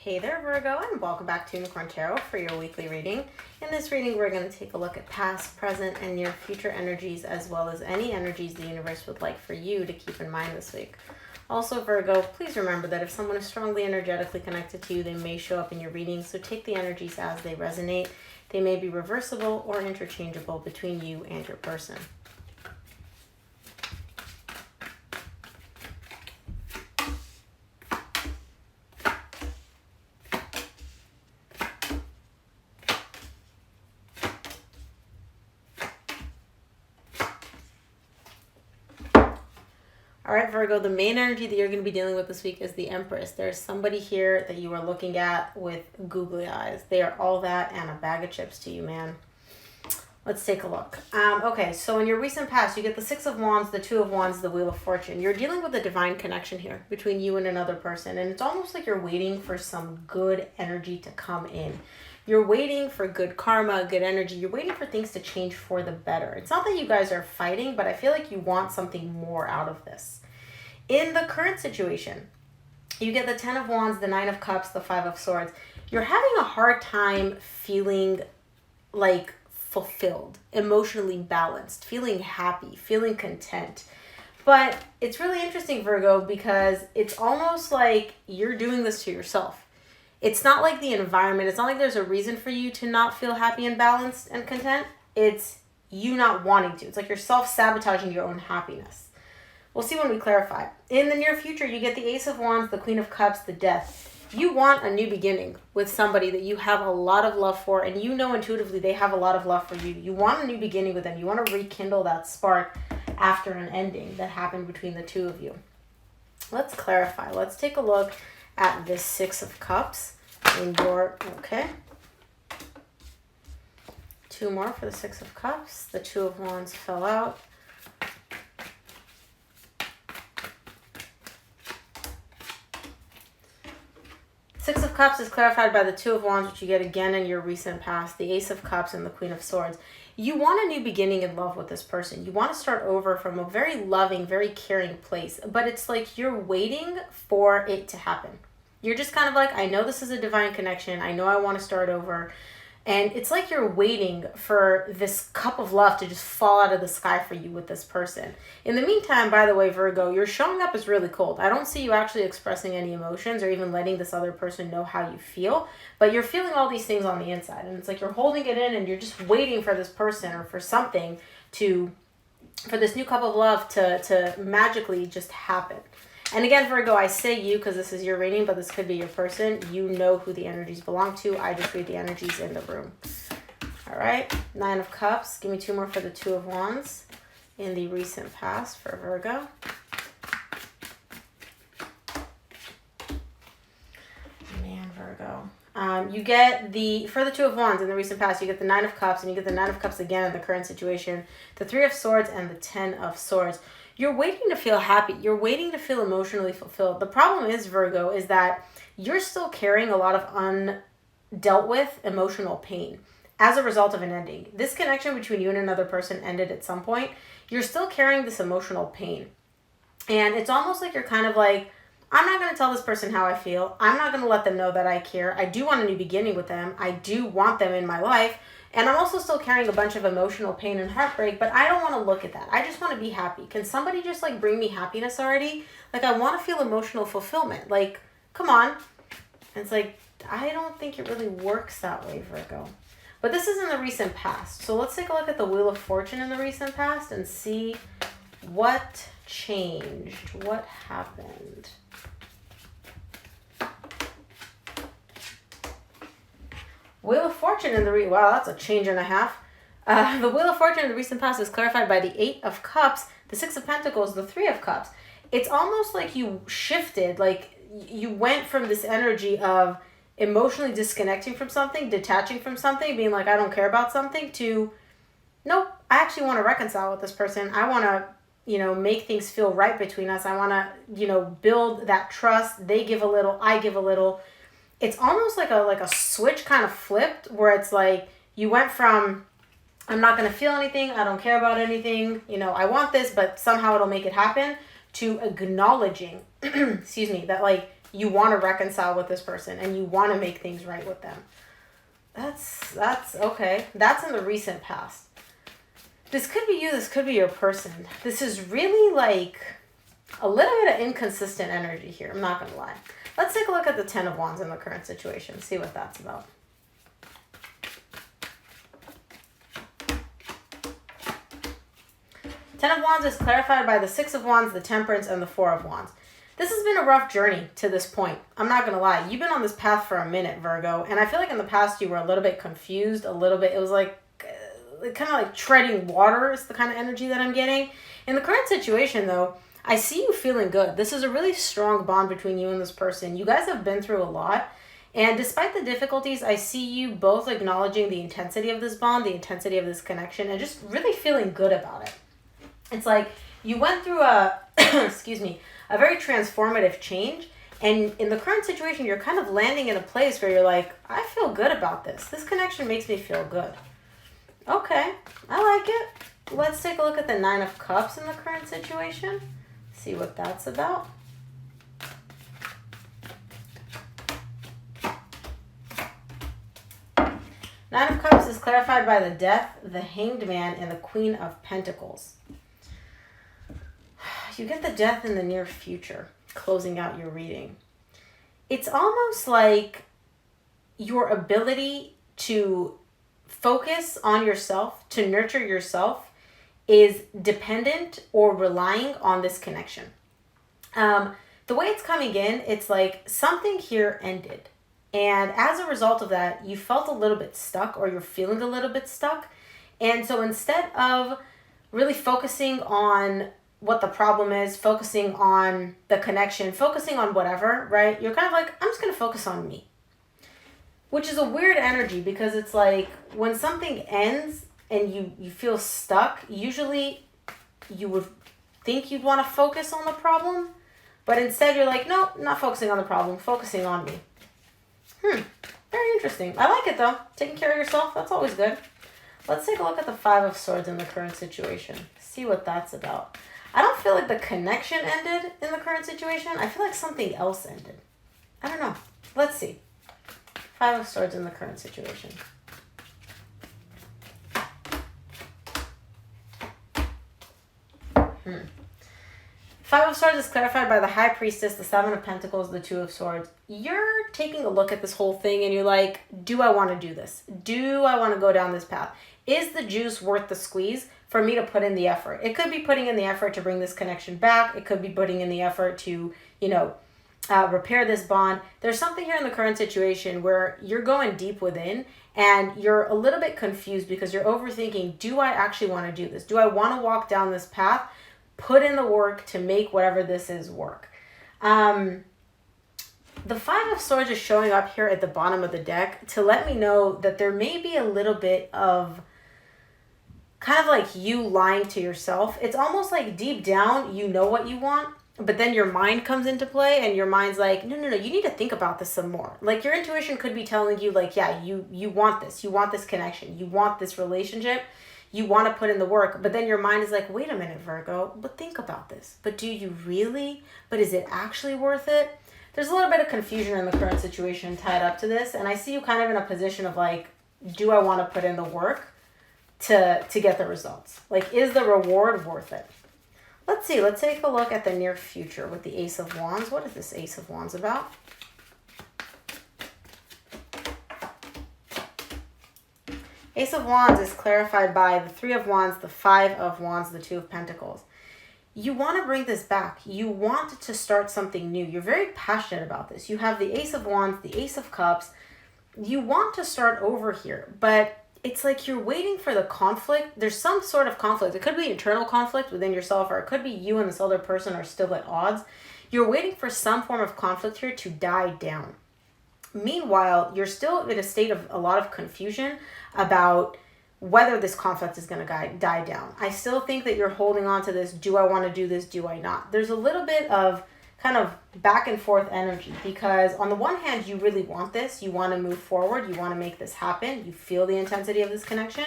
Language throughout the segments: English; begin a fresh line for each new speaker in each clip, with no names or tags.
Hey there, Virgo, and welcome back to Unicorn Tarot for your weekly reading. In this reading, we're going to take a look at past, present, and near future energies, as well as any energies the universe would like for you to keep in mind this week. Also, Virgo, please remember that if someone is strongly energetically connected to you, they may show up in your reading, so take the energies as they resonate. They may be reversible or interchangeable between you and your person. All right, Virgo, the main energy that you're going to be dealing with this week is the Empress. There's somebody here that you are looking at with googly eyes. They are all that and a bag of chips to you, man. Let's take a look. Okay, so in your recent past, you get the Six of Wands, the Two of Wands, the Wheel of Fortune. You're dealing with a divine connection here between you and another person, and it's almost like you're waiting for some good energy to come in. You're waiting for good karma, good energy. You're waiting for things to change for the better. It's not that you guys are fighting, but I feel like you want something more out of this. In the current situation, you get the Ten of Wands, the Nine of Cups, the Five of Swords. You're having a hard time feeling like fulfilled, emotionally balanced, feeling happy, feeling content. But it's really interesting, Virgo, because it's almost like you're doing this to yourself. It's not like the environment. It's not like there's a reason for you to not feel happy and balanced and content. It's you not wanting to. It's like you're self-sabotaging your own happiness. We'll see when we clarify. In the near future, you get the Ace of Wands, the Queen of Cups, the Death. You want a new beginning with somebody that you have a lot of love for, and you know intuitively they have a lot of love for you. You want a new beginning with them. You want to rekindle that spark after an ending that happened between the two of you. Let's clarify. Let's take a look at this Six of Cups in your, okay. Two more for the Six of Cups. The Two of Wands fell out. Six of Cups is clarified by the Two of Wands, which you get again in your recent past, the Ace of Cups, and the Queen of Swords. You want a new beginning in love with this person. You want to start over from a very loving, very caring place, but it's like you're waiting for it to happen. You're just kind of like, I know this is a divine connection. I know I want to start over. And it's like you're waiting for this cup of love to just fall out of the sky for you with this person. In the meantime, by the way, Virgo, you're showing up as really cold. I don't see you actually expressing any emotions or even letting this other person know how you feel. But you're feeling all these things on the inside. And it's like you're holding it in and you're just waiting for this person or for something to, for this new cup of love to magically just happen. And again, Virgo, I say you because this is your reading, but this could be your person. You know who the energies belong to. I just read the energies in the room. All right. Nine of Cups. Give me two more for the Two of Wands in the recent past for Virgo. Man, Virgo. You get for the Two of Wands in the recent past, you get the Nine of Cups, and you get the Nine of Cups again in the current situation, the Three of Swords, and the Ten of Swords. You're waiting to feel happy. You're waiting to feel emotionally fulfilled. The problem is, Virgo, is that you're still carrying a lot of undealt with emotional pain as a result of an ending. This connection between you and another person ended at some point. You're still carrying this emotional pain. And it's almost like you're kind of like, I'm not going to tell this person how I feel. I'm not going to let them know that I care. I do want a new beginning with them. I do want them in my life. And I'm also still carrying a bunch of emotional pain and heartbreak, but I don't want to look at that. I just want to be happy. Can somebody just like bring me happiness already? Like I want to feel emotional fulfillment. Like, come on. And it's like, I don't think it really works that way, Virgo. But this is in the recent past. So let's take a look at the Wheel of Fortune in the recent past and see what changed. What happened? Wheel of Fortune in the wow, that's a change and a half. The Wheel of Fortune in the recent past is clarified by the Eight of Cups, the Six of Pentacles, the Three of Cups. It's almost like you shifted, like you went from this energy of emotionally disconnecting from something, detaching from something, being like, I don't care about something, to, nope, I actually want to reconcile with this person. I want to, make things feel right between us. I want to, build that trust. They give a little, I give a little. It's almost like a switch kind of flipped where it's like you went from I'm not going to feel anything, I don't care about anything, I want this, but somehow it'll make it happen, to acknowledging, excuse me, that like You want to reconcile with this person and you want to make things right with them. That's okay. That's in the recent past. This could be you. This could be your person. This is really like a little bit of inconsistent energy here. I'm not going to lie. Let's take a look at the Ten of Wands in the current situation. See what that's about. Ten of Wands is clarified by the Six of Wands, the Temperance, and the Four of Wands. This has been a rough journey to this point. I'm not going to lie. You've been on this path for a minute, Virgo. And I feel like in the past you were a little bit confused, a little bit. It was like kind of like treading water is the kind of energy that I'm getting. In the current situation, though, I see you feeling good. This is a really strong bond between you and this person. You guys have been through a lot. And despite the difficulties, I see you both acknowledging the intensity of this bond, the intensity of this connection, and just really feeling good about it. It's like you went through a, excuse me, a very transformative change. And in the current situation, you're kind of landing in a place where you're like, I feel good about this. This connection makes me feel good. Okay, I like it. Let's take a look at the Nine of Cups in the current situation. See what that's about. Nine of Cups is clarified by the Death, the Hanged Man, and the Queen of Pentacles. You get the Death in the near future, closing out your reading. It's almost like your ability to focus on yourself, to nurture yourself, is dependent or relying on this connection. The way it's coming in, it's like something here ended. And as a result of that, you felt a little bit stuck, or you're feeling a little bit stuck. And so instead of really focusing on what the problem is, focusing on the connection, focusing on whatever, right? You're kind of like, I'm just going to focus on me. Which is a weird energy, because it's like when something ends and you feel stuck, usually you would think you'd want to focus on the problem, but instead you're like, no, not focusing on the problem, focusing on me. Very interesting. I like it though. Taking care of yourself, that's always good. Let's take a look at the Five of Swords in the current situation. See what that's about. I don't feel like the connection ended in the current situation. I feel like something else ended. I don't know. Let's see. Five of Swords in the current situation. Five of Swords is clarified by the High Priestess, the Seven of Pentacles, the Two of Swords. You're taking a look at this whole thing and you're like, do I want to do this? Do I want to go down this path? Is the juice worth the squeeze for me to put in the effort? It could be putting in the effort to bring this connection back. It could be putting in the effort to, repair this bond. There's something here in the current situation where you're going deep within and you're a little bit confused because you're overthinking, do I actually want to do this? Do I want to walk down this path? Put in the work to make whatever this is work. The Five of Swords is showing up here at the bottom of the deck to let me know that there may be a little bit of kind of like you lying to yourself. It's almost like deep down, you know what you want, but then your mind comes into play and your mind's like, no, you need to think about this some more. Like your intuition could be telling you like, yeah, you want this connection, you want this relationship, you want to put in the work, but then your mind is like, wait a minute, Virgo, but think about this. But do you really? But is it actually worth it? There's a little bit of confusion in the current situation tied up to this, and I see you kind of in a position of like, do I want to put in the work to get the results? Like, is the reward worth it? Let's see. Let's take a look at the near future with the Ace of Wands. What is this Ace of Wands about? Ace of Wands is clarified by the Three of Wands, the Five of Wands, the Two of Pentacles. You want to bring this back. You want to start something new. You're very passionate about this. You have the Ace of Wands, the Ace of Cups. You want to start over here, but it's like you're waiting for the conflict. There's some sort of conflict. It could be internal conflict within yourself, or it could be you and this other person are still at odds. You're waiting for some form of conflict here to die down. Meanwhile, you're still in a state of a lot of confusion about whether this conflict is going to die down. I still think that you're holding on to this. Do I want to do this? Do I not? There's a little bit of kind of back and forth energy, because on the one hand, you really want this. You want to move forward. You want to make this happen. You feel the intensity of this connection.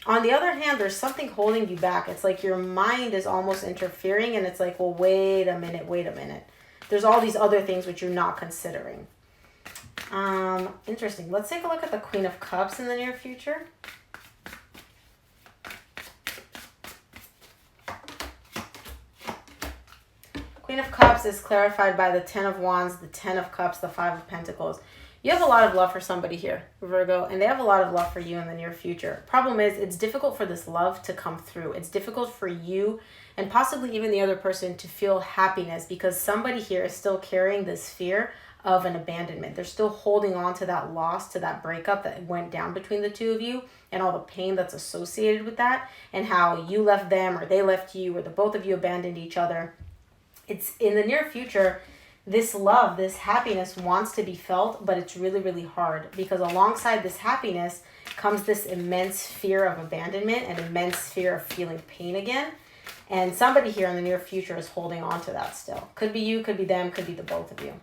On the other hand, there's something holding you back. It's like your mind is almost interfering, and it's like, well, wait a minute. there's all these other things which you're not considering. Interesting. Let's take a look at the Queen of Cups in the near future. Queen of Cups is clarified by the 10 of Wands, the 10 of Cups, the 5 of Pentacles. You have a lot of love for somebody here, Virgo, and they have a lot of love for you in the near future. Problem is, it's difficult for this love to come through. It's difficult for you and possibly even the other person to feel happiness because somebody here is still carrying this fear of an abandonment. They're still holding on to that loss, to that breakup that went down between the two of you and all the pain that's associated with that and how you left them or they left you or the both of you abandoned each other. It's in the near future, this love, this happiness wants to be felt, but it's really, really hard because alongside this happiness comes this immense fear of abandonment and immense fear of feeling pain again. And somebody here in the near future is holding on to that still. Could be you, could be them, could be the both of you.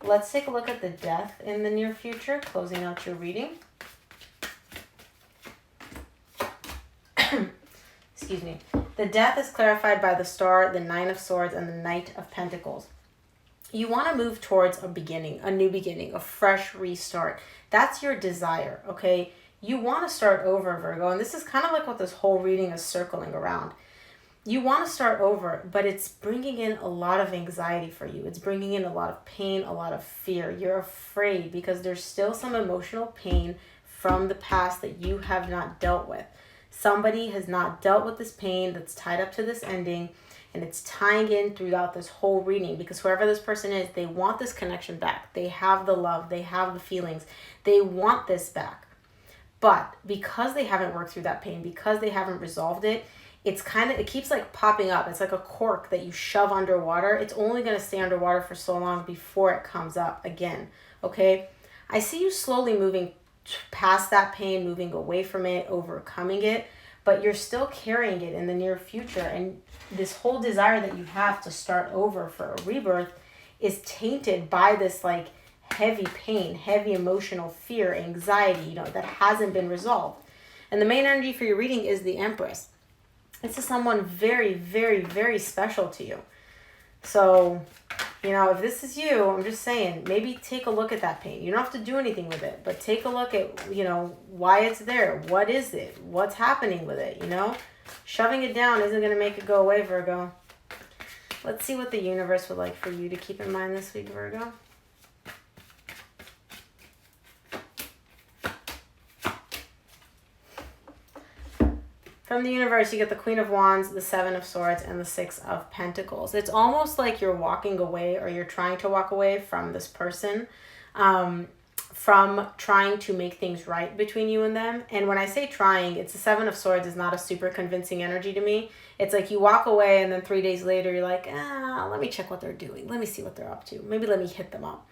Let's take a look at the Death in the near future, closing out your reading. Excuse me. The Death is clarified by the Star, the 9 of Swords, and the Knight of Pentacles. You want to move towards a beginning, a new beginning, a fresh restart. That's your desire, okay? You want to start over, Virgo, and this is kind of like what this whole reading is circling around. You want to start over, but it's bringing in a lot of anxiety for you. It's bringing in a lot of pain, a lot of fear. You're afraid because there's still some emotional pain from the past that you have not dealt with. Somebody has not dealt with this pain that's tied up to this ending, and it's tying in throughout this whole reading because whoever this person is, they want this connection back. They have the love. They have the feelings. They want this back. But because they haven't worked through that pain, because they haven't resolved it, it keeps like popping up. It's like a cork that you shove underwater. It's only going to stay underwater for so long before it comes up again. Okay? I see you slowly moving past that pain, moving away from it, overcoming it, but you're still carrying it in the near future. And this whole desire that you have to start over for a rebirth is tainted by this like heavy pain, heavy emotional fear, anxiety, that hasn't been resolved. And the main energy for your reading is the Empress. This is someone very, very, very special to you. So, if this is you, I'm just saying, maybe take a look at that pain. You don't have to do anything with it, but take a look at, why it's there. What is it? What's happening with it, Shoving it down isn't going to make it go away, Virgo. Let's see what the universe would like for you to keep in mind this week, Virgo. From the universe, you get the Queen of Wands, the 7 of Swords, and the 6 of Pentacles. It's almost like you're walking away or you're trying to walk away from this person, from trying to make things right between you and them. And when I say trying, it's the 7 of Swords is not a super convincing energy to me. It's like you walk away and then 3 days later, you're like, let me check what they're doing. Let me see what they're up to. Maybe let me hit them up.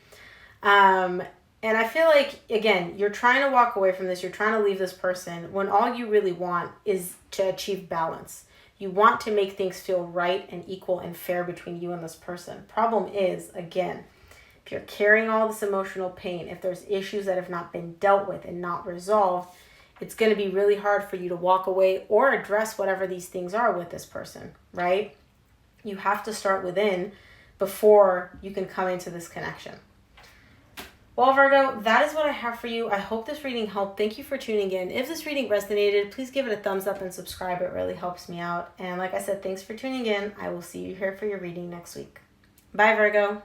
And I feel like, again, you're trying to walk away from this. You're trying to leave this person when all you really want is to achieve balance. You want to make things feel right and equal and fair between you and this person. Problem is, again, if you're carrying all this emotional pain, if there's issues that have not been dealt with and not resolved, it's going to be really hard for you to walk away or address whatever these things are with this person, right? You have to start within before you can come into this connection. Well, Virgo, that is what I have for you. I hope this reading helped. Thank you for tuning in. If this reading resonated, please give it a thumbs up and subscribe. It really helps me out. And like I said, thanks for tuning in. I will see you here for your reading next week. Bye, Virgo.